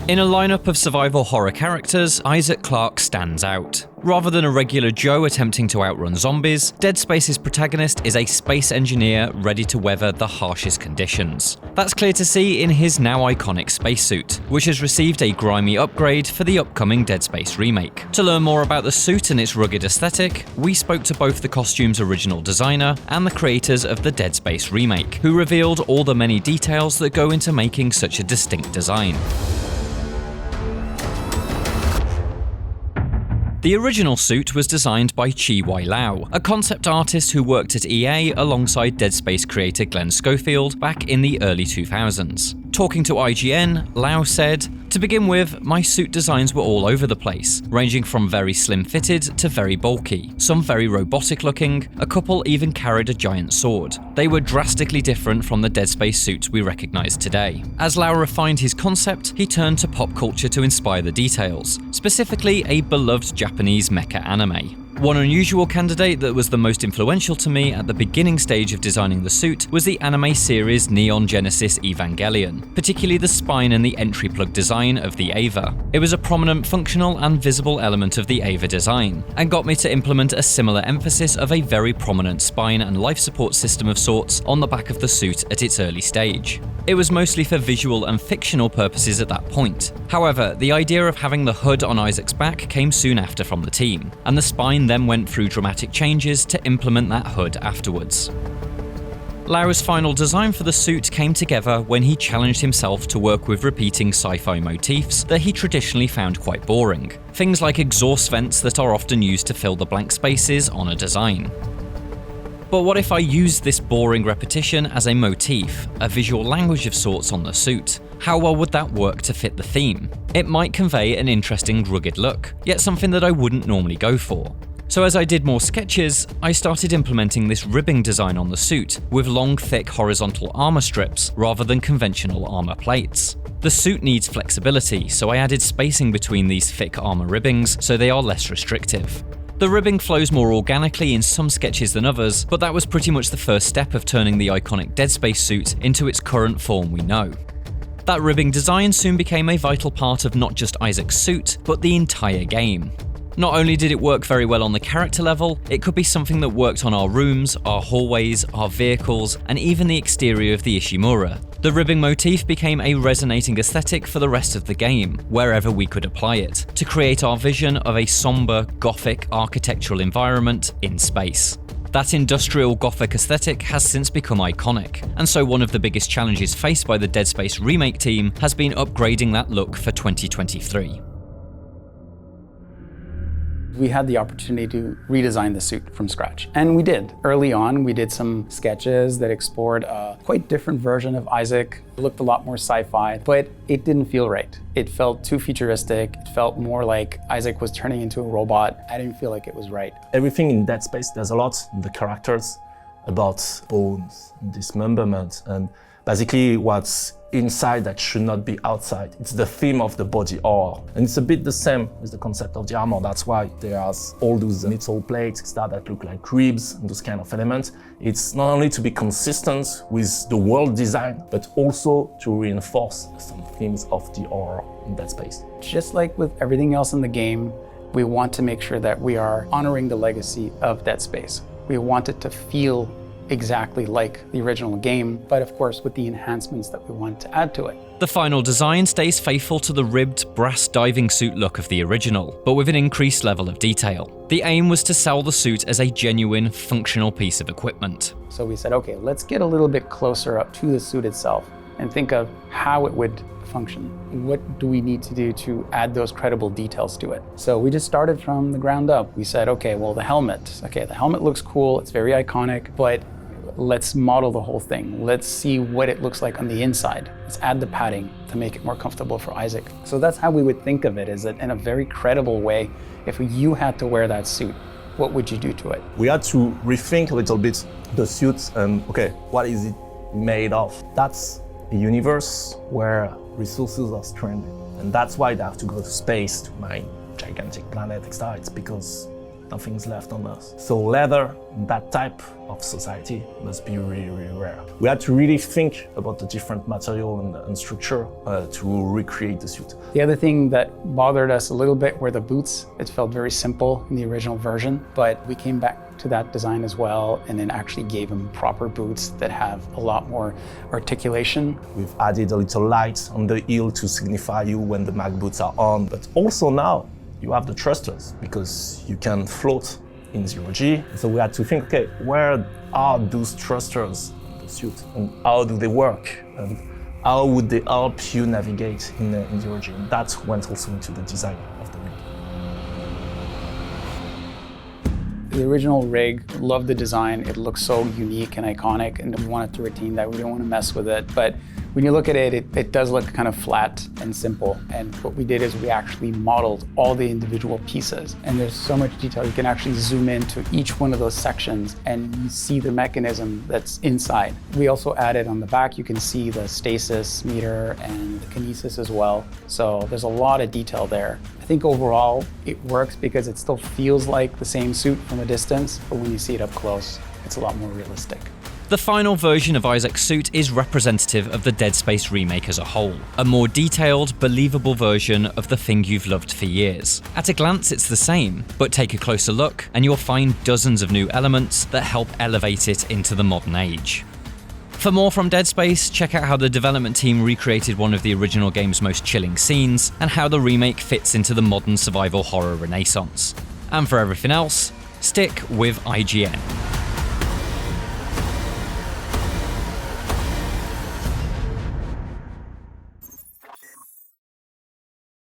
In a lineup of survival horror characters, Isaac Clarke stands out. Rather than a regular Joe attempting to outrun zombies, Dead Space's protagonist is a space engineer ready to weather the harshest conditions. That's clear to see in his now iconic spacesuit, which has received a grimy upgrade for the upcoming Dead Space remake. To learn more about the suit and its rugged aesthetic, we spoke to both the costume's original designer and the creators of the Dead Space remake, who revealed all the many details that go into making such a distinct design. The original suit was designed by Chi-Wai Lau, a concept artist who worked at EA alongside Dead Space creator Glenn Schofield back in the early 2000s. Talking to IGN, Lau said, "To begin with, my suit designs were all over the place, ranging from very slim-fitted to very bulky, some very robotic-looking, a couple even carried a giant sword. They were drastically different from the Dead Space suits we recognize today." As Lau refined his concept, he turned to pop culture to inspire the details, specifically a beloved Japanese mecha anime. One unusual candidate that was the most influential to me at the beginning stage of designing the suit was the anime series Neon Genesis Evangelion, particularly the spine and the entry plug design of the Ava. It was a prominent functional and visible element of the Ava design, and got me to implement a similar emphasis of a very prominent spine and life support system of sorts on the back of the suit at its early stage. It was mostly for visual and fictional purposes at that point. However, the idea of having the hood on Isaac's back came soon after from the team, and the spine then went through dramatic changes to implement that hood afterwards. Lau's final design for the suit came together when he challenged himself to work with repeating sci-fi motifs that he traditionally found quite boring. Things like exhaust vents that are often used to fill the blank spaces on a design. But what if I used this boring repetition as a motif, a visual language of sorts on the suit? How well would that work to fit the theme? It might convey an interesting rugged look, yet something that I wouldn't normally go for. So as I did more sketches, I started implementing this ribbing design on the suit, with long thick horizontal armor strips rather than conventional armor plates. The suit needs flexibility, so I added spacing between these thick armor ribbings so they are less restrictive. The ribbing flows more organically in some sketches than others, but that was pretty much the first step of turning the iconic Dead Space suit into its current form we know. That ribbing design soon became a vital part of not just Isaac's suit, but the entire game. Not only did it work very well on the character level, it could be something that worked on our rooms, our hallways, our vehicles, and even the exterior of the Ishimura. The ribbing motif became a resonating aesthetic for the rest of the game, wherever we could apply it, to create our vision of a somber, gothic architectural environment in space. That industrial gothic aesthetic has since become iconic, and so one of the biggest challenges faced by the Dead Space remake team has been upgrading that look for 2023. We had the opportunity to redesign the suit from scratch. And we did. Early on, we did some sketches that explored a quite different version of Isaac. It looked a lot more sci-fi, but it didn't feel right. It felt too futuristic. It felt more like Isaac was turning into a robot. I didn't feel like it was right. Everything in Dead Space, there's a lot in the characters about bones, dismemberment, and basically what's inside that should not be outside. It's the theme of the body horror. And it's a bit the same with the concept of the armor. That's why there's all those metal plates that look like ribs and those kind of elements. It's not only to be consistent with the world design, but also to reinforce some themes of the horror in Dead Space. Just like with everything else in the game, we want to make sure that we are honoring the legacy of Dead Space. We want it to feel exactly like the original game, but of course with the enhancements that we want to add to it. The final design stays faithful to the ribbed, brass diving suit look of the original, but with an increased level of detail. The aim was to sell the suit as a genuine, functional piece of equipment. So we said, okay, let's get a little bit closer up to the suit itself and think of how it would function. What do we need to do to add those credible details to it? So we just started from the ground up. We said, okay, well, the helmet. Okay, the helmet looks cool, it's very iconic, but let's model the whole thing. Let's see what it looks like on the inside. Let's add the padding to make it more comfortable for Isaac. So that's how we would think of it, is that in a very credible way, if you had to wear that suit, what would you do to it? We had to rethink a little bit the suit and, okay, what is it made of? That's a universe where resources are stranded. And that's why they have to go to space to mine gigantic planet, etc. It's because nothing's left on Earth. So leather, that type of society, must be really, really rare. We had to really think about the different material and structure to recreate the suit. The other thing that bothered us a little bit were the boots. It felt very simple in the original version, but we came back to that design as well and then actually gave him proper boots that have a lot more articulation. We've added a little light on the heel to signify you when the mag boots are on, but also now you have the thrusters because you can float in 0G. So we had to think, okay, where are those thrusters in the suit and how do they work? And how would they help you navigate in 0G? And that went also into the design of the rig. The original rig, loved the design. It looks so unique and iconic, and we wanted to retain that. We didn't want to mess with it. But when you look at it, it does look kind of flat and simple. And what we did is we actually modeled all the individual pieces. And there's so much detail. You can actually zoom into each one of those sections and you see the mechanism that's inside. We also added on the back, you can see the stasis meter and the kinesis as well. So there's a lot of detail there. I think overall it works because it still feels like the same suit from a distance, but when you see it up close, it's a lot more realistic. The final version of Isaac's suit is representative of the Dead Space remake as a whole, a more detailed, believable version of the thing you've loved for years. At a glance it's the same, but take a closer look and you'll find dozens of new elements that help elevate it into the modern age. For more from Dead Space, check out how the development team recreated one of the original game's most chilling scenes, and how the remake fits into the modern survival horror renaissance. And for everything else, stick with IGN.